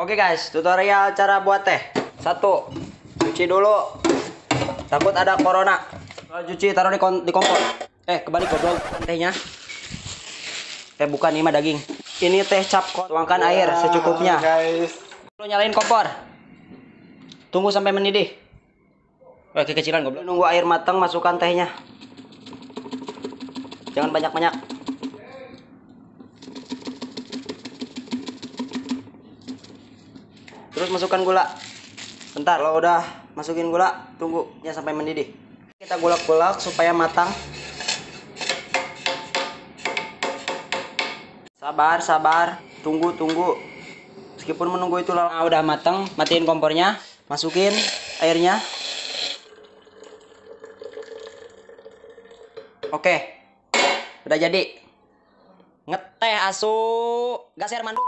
Oke guys, tutorial cara buat teh. 1. Cuci dulu. Takut ada corona. Kalau cuci taruh di kompor. Kebalik goblok tehnya. Bukan, ini mah daging. Ini teh cap. Tuangkan air secukupnya. Guys. Lalu nyalain kompor. Tunggu sampai mendidih. Kekecilan goblok. Nunggu air matang, masukkan tehnya. Jangan banyak-banyak. Terus masukkan gula. Bentar, kalau udah masukin gula, tunggu ya sampai mendidih. Kita gulak-gulak supaya matang. Sabar. Tunggu. Meskipun menunggu itu lama. Udah matang, matiin kompornya, masukin airnya. Oke. Udah jadi. Ngeteh asu. Gaser mandul.